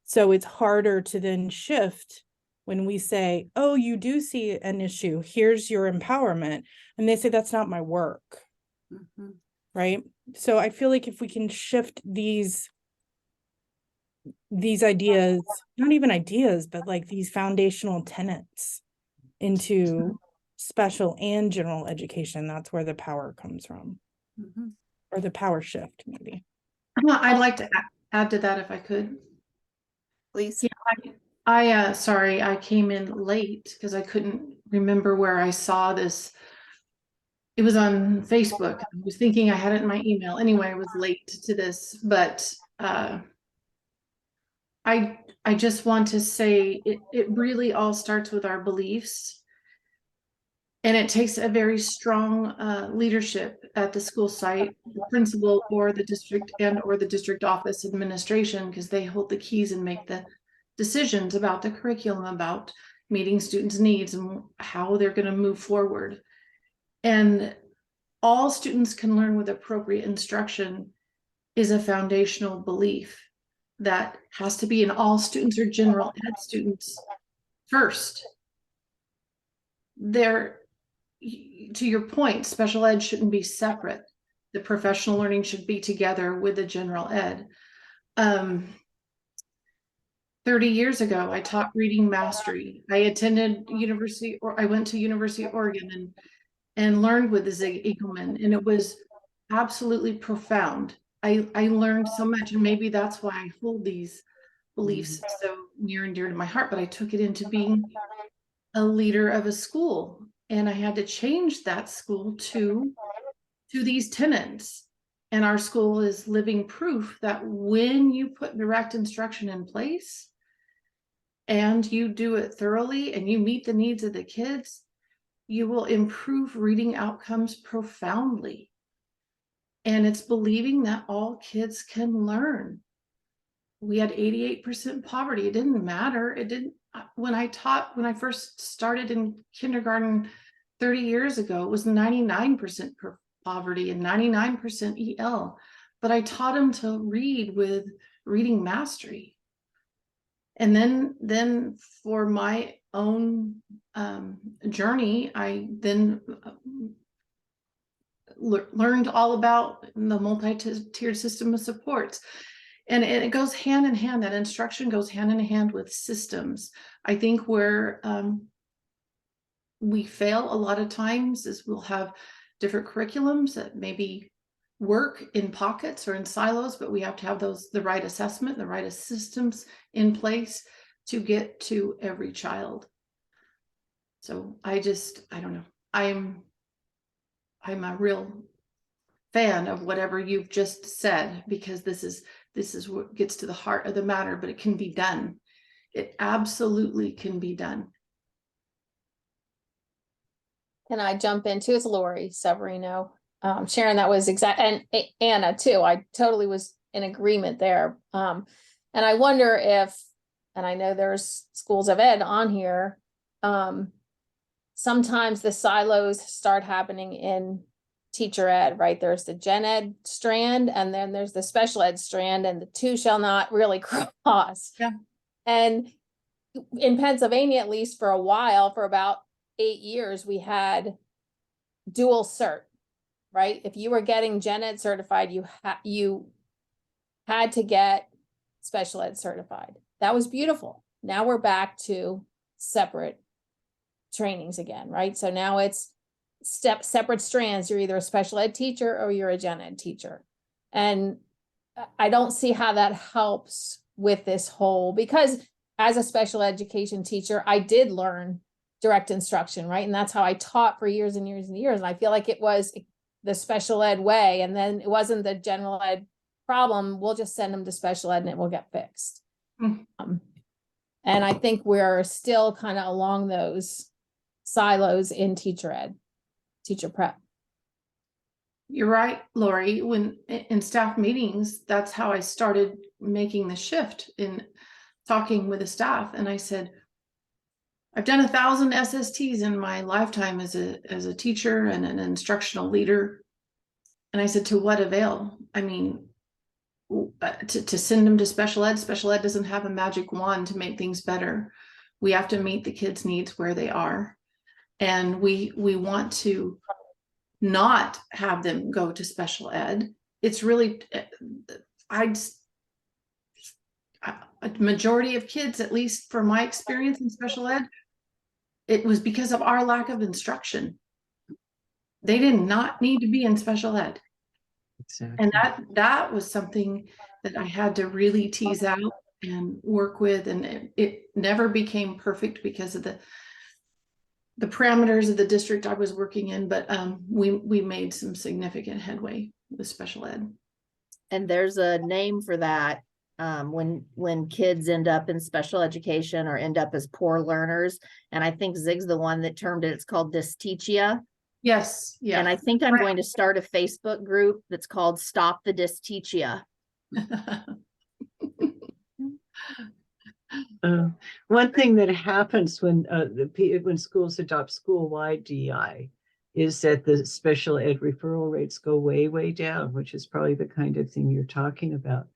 Speaker 4: So it's harder to then shift when we say, oh, you do see an issue, here's your empowerment. And they say, that's not my work, right? So I feel like if we can shift these ideas, not even ideas, but like these foundational tenets into special and general education, that's where the power comes from, or the power shift, maybe.
Speaker 5: I'd like to add to that if I could.
Speaker 2: Please.
Speaker 5: Yeah, I sorry, I came in late because I couldn't remember where I saw this. It was on Facebook. I was thinking I had it in my email. Anyway, I was late to this, but I just want to say it really all starts with our beliefs. And it takes a very strong leadership at the school site, the principal or the district or the district office administration, because they hold the keys and make the decisions about the curriculum, about meeting students' needs and how they're going to move forward. And all students can learn with appropriate instruction is a foundational belief that has to be in all students or general ed students first. To your point, special ed shouldn't be separate. the professional learning should be together with the general ed. 30 years ago, I taught reading mastery. I went to University of Oregon and learned with Zig Eagleman, and it was absolutely profound. I learned so much, and maybe that's why I hold these beliefs so near and dear to my heart, but I took it into being a leader of a school, and I had to change that school to these tenets. And our school is living proof that when you put direct instruction in place and you do it thoroughly and you meet the needs of the kids, you will improve reading outcomes profoundly. And it's believing that all kids can learn. We had 88% poverty. It didn't matter. It didn't, when I first started in kindergarten 30 years ago, it was 99% poverty and 99% EL. But I taught them to read with reading mastery. And then for my own journey, I then learned all about the multi-tiered system of supports. And it goes hand in hand, that instruction goes hand in hand with systems. I think where we fail a lot of times is we'll have different curriculums that maybe work in pockets or in silos, but we have to have the right assessment, the right systems in place to get to every child. So I don't know. I'm a real fan of whatever you've just said, because this is what gets to the heart of the matter, but it can be done. It absolutely can be done.
Speaker 6: Can I jump into? It's Lori Severino. Sharon, that was exact, and Anna too. I totally was in agreement there. And I wonder if, and I know there's schools of ed on here, sometimes the silos start happening in teacher ed, right? There's the gen ed strand, and then there's the special ed strand, and the two shall not really cross.
Speaker 5: Yeah.
Speaker 6: And in Pennsylvania, at least for a while, for about 8 years, we had dual cert, right? If you were getting gen ed certified, you had to get special ed certified. That was beautiful. Now we're back to separate trainings again, right? So now it's separate strands. You're either a special ed teacher or you're a gen ed teacher. And I don't see how that helps with this whole, because as a special education teacher, I did learn direct instruction, right? And that's how I taught for years and years and years. And I feel like it was the special ed way. And then it wasn't the general ed problem. We'll just send them to special ed and it will get fixed. And I think we're still kind of along those silos in teacher ed, teacher prep.
Speaker 5: You're right, Lori. When in staff meetings, that's how I started making the shift in talking with the staff. And I said, I've done 1,000 SSTs in my lifetime as a teacher and an instructional leader. And I said, to what avail? I mean, to send them to special ed doesn't have a magic wand to make things better. We have to meet the kids' needs where they are. And we want to not have them go to special ed. It's really, a majority of kids, at least from my experience in special ed, it was because of our lack of instruction. They did not need to be in special ed.
Speaker 1: Exactly.
Speaker 5: And that was something that I had to really tease out and work with. And it never became perfect because of the parameters of the district I was working in, but we made some significant headway with special ed.
Speaker 3: And there's a name for that. When kids end up in special education or end up as poor learners. And I think Zig's the one that termed it, it's called dysteachia.
Speaker 5: Yes. Yeah.
Speaker 3: And I think I'm going to start a Facebook group that's called Stop the Dysteachia.
Speaker 1: One thing that happens when when schools adopt school-wide DEI is that the special ed referral rates go way, way down, which is probably the kind of thing you're talking about,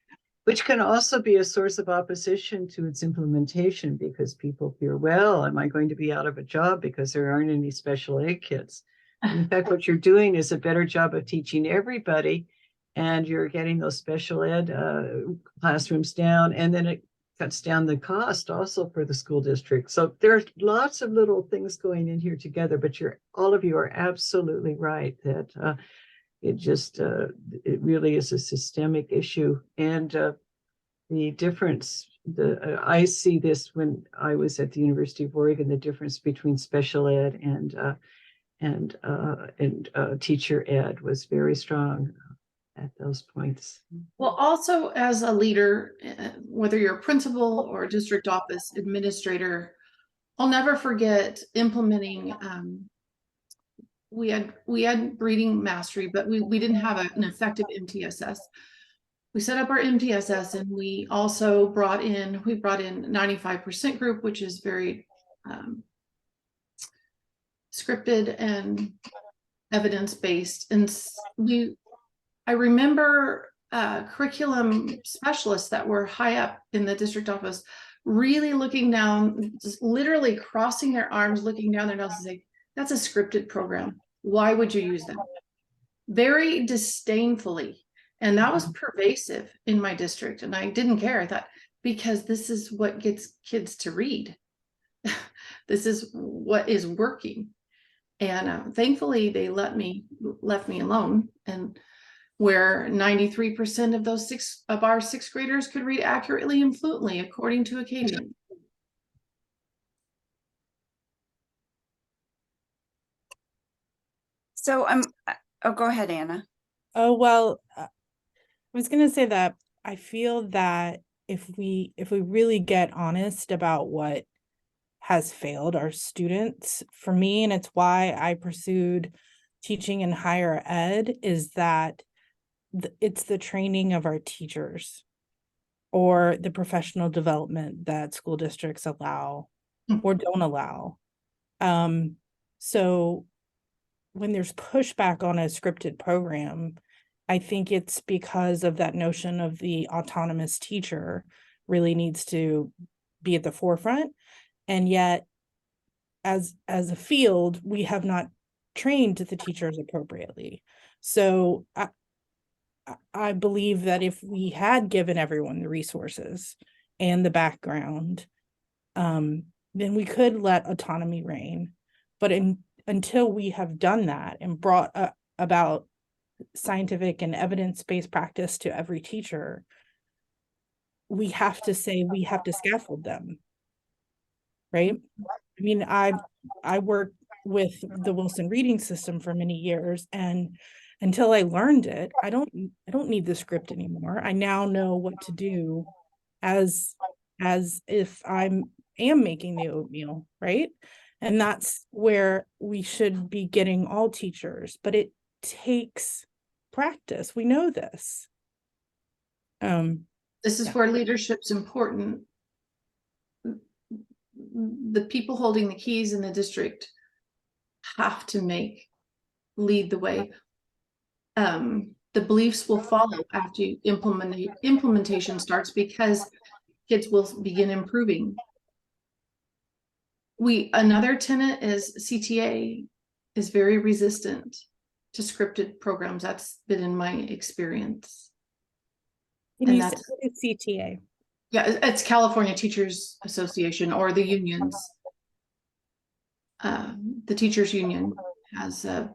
Speaker 1: which can also be a source of opposition to its implementation because people fear, well, am I going to be out of a job because there aren't any special ed kids? In fact, what you're doing is a better job of teaching everybody, and you're getting those special ed classrooms down, and then it cuts down the cost also for the school district. So there's lots of little things going in here together, but all of you are absolutely right that it really is a systemic issue. And the difference, I see this when I was at the University of Oregon, the difference between special ed and teacher ed was very strong at those points.
Speaker 5: Well, also as a leader, whether you're a principal or a district office administrator, I'll never forget implementing, we had reading mastery, but we didn't have an effective MTSS. We set up our MTSS, and we also brought in 95% group, which is very scripted and evidence-based. And I remember curriculum specialists that were high up in the district office really looking down, just literally crossing their arms, looking down their nose and saying, that's a scripted program. Why would you use that? Very disdainfully. And that was pervasive in my district. And I didn't care. I thought, because this is what gets kids to read. This is what is working. And thankfully, they left me alone. And where 93% of our sixth graders could read accurately and fluently, according to Acadian.
Speaker 2: So oh, go ahead, Anna.
Speaker 4: Oh, well, I was going to say that I feel that if we really get honest about what has failed our students, for me, and it's why I pursued teaching in higher ed, is that it's the training of our teachers or the professional development that school districts allow or don't allow. So when there's pushback on a scripted program, I think it's because of that notion of the autonomous teacher really needs to be at the forefront. And yet, as a field, we have not trained the teachers appropriately. So I believe that if we had given everyone the resources and the background, then we could let autonomy reign. But until we have done that and brought about scientific and evidence-based practice to every teacher, we have to scaffold them, right? I mean, I worked with the Wilson reading system for many years, and until I learned it, I don't need the script anymore. I now know what to do as if am making the oatmeal, right? And that's where we should be getting all teachers, but it takes practice. We know this.
Speaker 5: This is where leadership's important. The people holding the keys in the district have to lead the way. The beliefs will follow after implementation starts, because kids will begin improving. Another tenet is CTA is very resistant to scripted programs. That's been in my experience.
Speaker 4: And that's CTA.
Speaker 5: Yeah, it's California Teachers Association, or the unions. The teachers union has a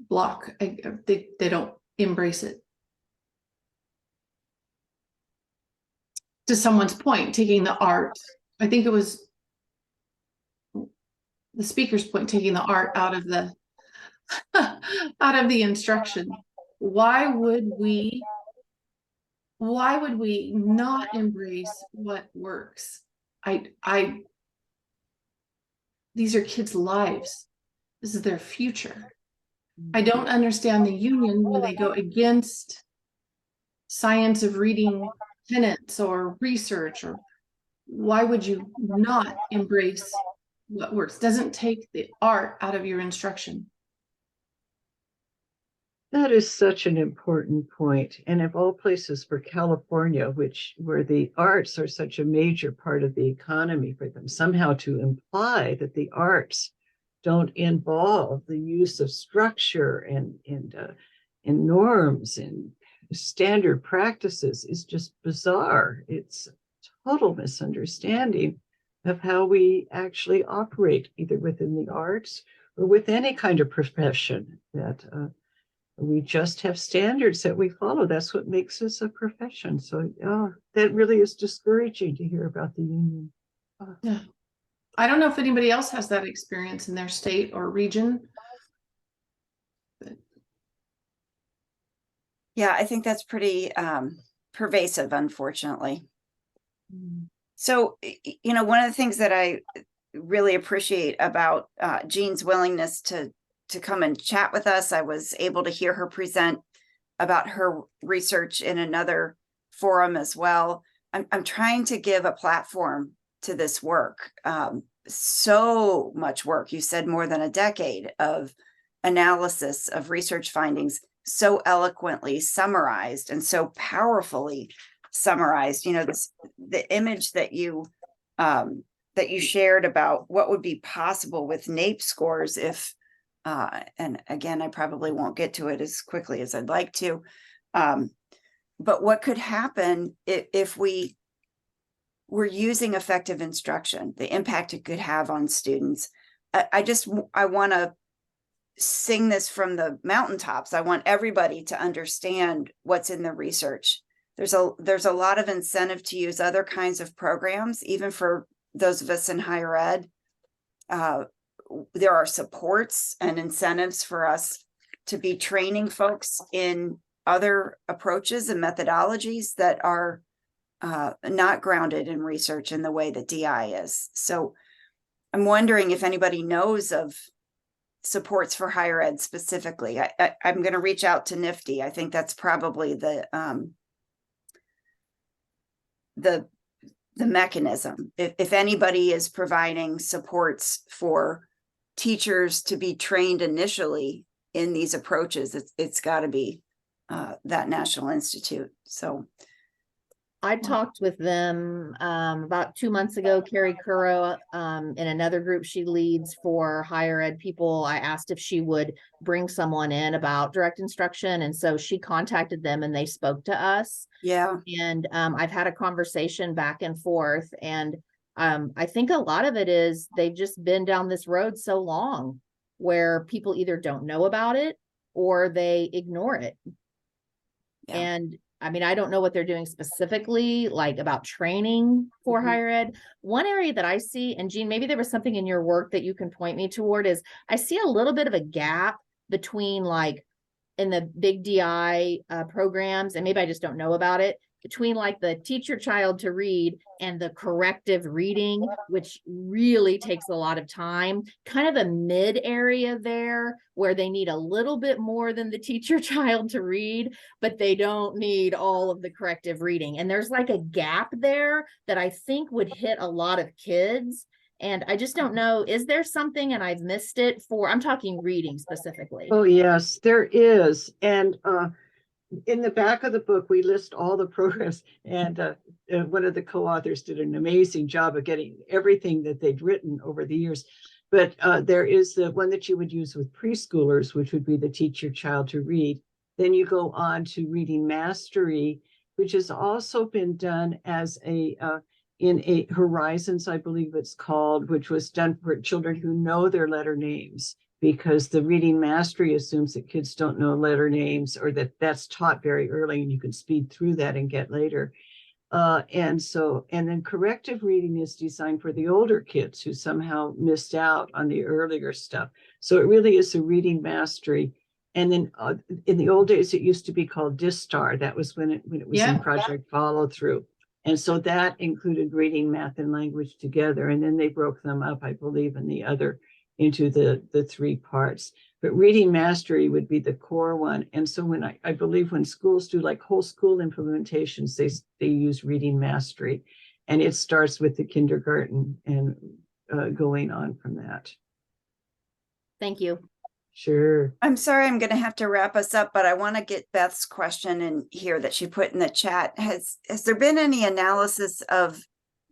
Speaker 5: block. They don't embrace it. To someone's point, taking the art, I think it was the speaker's point, taking the art out of the instruction. Why would we not embrace what works? These are kids' lives. This is their future. I don't understand the union when they go against science of reading tenets or research, or why would you not embrace what works? Doesn't take the art out of your instruction.
Speaker 1: That is such an important point. And of all places for California, where the arts are such a major part of the economy for them, somehow to imply that the arts don't involve the use of structure and norms and standard practices is just bizarre. It's total misunderstanding of how we actually operate, either within the arts or with any kind of profession, that we just have standards that we follow. That's what makes us a profession. So that really is discouraging to hear about the union.
Speaker 5: Yeah. I don't know if anybody else has that experience in their state or region.
Speaker 2: Yeah, I think that's pretty pervasive, unfortunately.
Speaker 1: Mm.
Speaker 2: So, one of the things that I really appreciate about Jean's willingness to come and chat with us, I was able to hear her present about her research in another forum as well. I'm trying to give a platform to this work. So much work. You said more than a decade of analysis of research findings, so eloquently summarized and so powerfully summarized. The image that you shared about what would be possible with NAEP scores if, and again, I probably won't get to it as quickly as I'd like to, but what could happen if we were using effective instruction, the impact it could have on students. I want to sing this from the mountaintops. I want everybody to understand what's in the research. There's a lot of incentive to use other kinds of programs, even for those of us in higher ed. There are supports and incentives for us to be training folks in other approaches and methodologies that are not grounded in research in the way that DI is. So I'm wondering if anybody knows of supports for higher ed specifically. I'm going to reach out to NIFTY. I think that's probably the mechanism. If anybody is providing supports for teachers to be trained initially in these approaches, it's got to be that National Institute. So
Speaker 3: I talked with them about 2 months ago. Carrie Curro, in another group she leads for higher ed people, I asked if she would bring someone in about direct instruction. And so she contacted them and they spoke to us.
Speaker 2: yeah,
Speaker 3: And I've had a conversation back and forth. And I think a lot of it is they've just been down this road so long where people either don't know about it or they ignore it.
Speaker 2: Yeah.
Speaker 3: And I mean, I don't know what they're doing specifically, like about training for
Speaker 2: Mhm.
Speaker 3: higher ed. One area that I see, and Jean, maybe there was something in your work that you can point me toward, is I see a little bit of a gap between, like, in the big DI programs, and maybe I just don't know about it, between like the teach your child to read and the corrective reading, which really takes a lot of time, kind of a mid area there where they need a little bit more than the teach your child to read, but they don't need all of the corrective reading. And there's like a gap there that I think would hit a lot of kids. And I just don't know, is there something and I've missed it for, I'm talking reading specifically.
Speaker 1: Oh, yes, there is. And in the back of the book, we list all the programs, and one of the co-authors did an amazing job of getting everything that they'd written over the years. But there is the one that you would use with preschoolers, which would be the Teach Your Child to Read. Then you go on to Reading Mastery, which has also been done as in a Horizons, I believe it's called, which was done for children who know their letter names, because the Reading Mastery assumes that kids don't know letter names, or that that's taught very early and you can speed through that and get later. And then corrective reading is designed for the older kids who somehow missed out on the earlier stuff. So it really is a Reading Mastery. And then in the old days, it used to be called DISTAR. That was when it was
Speaker 5: Yeah.
Speaker 1: in Project Follow Through. And so that included reading, math, and language together. And then they broke them up, I believe, into the three parts. But Reading Mastery would be the core one. And so when I believe when schools do like whole school implementations, they use Reading Mastery. And it starts with the kindergarten and going on from that.
Speaker 3: Thank you.
Speaker 1: Sure.
Speaker 2: I'm sorry, I'm going to have to wrap us up, but I want to get Beth's question in here that she put in the chat. Has there been any analysis of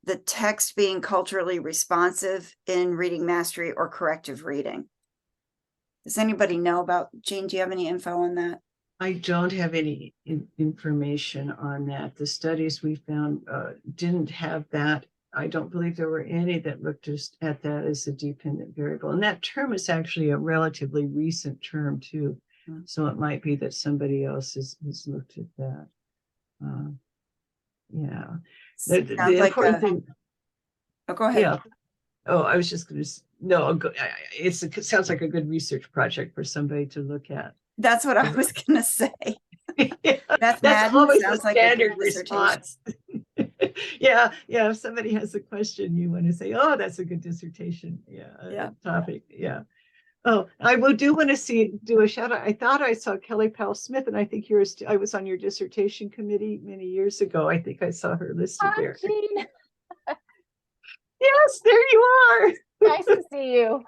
Speaker 2: the text being culturally responsive in reading mastery or corrective reading. Does anybody know about, Jean, do you have any info on that?
Speaker 1: I don't have any information on that. The studies we found didn't have that. I don't believe there were any that looked at that as a dependent variable. And that term is actually a relatively recent term too.
Speaker 2: Hmm.
Speaker 1: So it might be that somebody else has looked at that. Yeah. The
Speaker 2: Sounds like
Speaker 1: important thing.
Speaker 2: oh, go ahead.
Speaker 1: Yeah. Oh, I was just going to, no, it sounds like a good research project for somebody to look at.
Speaker 2: That's what I was going to say.
Speaker 1: That's
Speaker 2: Madden
Speaker 1: always
Speaker 2: sounds
Speaker 1: the
Speaker 2: like a good
Speaker 1: standard
Speaker 2: dissertation.
Speaker 1: response. Yeah. If somebody has a question, you want to say, oh, that's a good dissertation. Yeah. Topic. Yeah. Oh, I do want to do a shout out. I thought I saw Kelly Powell Smith, and I think I was on your dissertation committee many years ago. I think I saw her listed
Speaker 7: Hi,
Speaker 1: there.
Speaker 7: Jean.
Speaker 1: Yes, there you are.
Speaker 7: Nice to see you.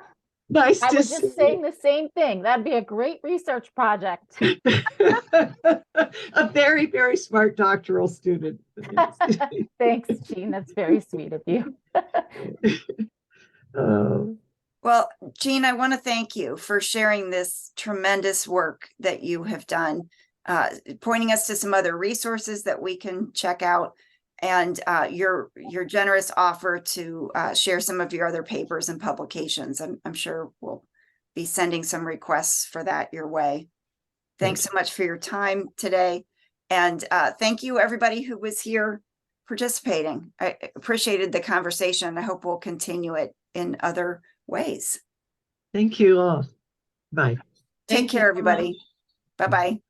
Speaker 1: Nice
Speaker 7: I
Speaker 1: to
Speaker 7: was
Speaker 1: see
Speaker 7: just saying the same thing. That'd be a great research project.
Speaker 1: you. A very, very smart doctoral student.
Speaker 7: Thanks, Jean. That's very sweet of you.
Speaker 1: Oh.
Speaker 2: Well, Jean, I want to thank you for sharing this tremendous work that you have done, pointing us to some other resources that we can check out, and your generous offer to share some of your other papers and publications. I'm sure we'll be sending some requests for that your way. Thanks so much for your time today. And thank you, everybody who was here participating. I appreciated the conversation. I hope we'll continue it in other ways.
Speaker 1: Thank you all. Bye.
Speaker 2: Take
Speaker 5: Thank you
Speaker 2: care,
Speaker 5: so
Speaker 2: everybody.
Speaker 5: much.
Speaker 2: Bye-bye.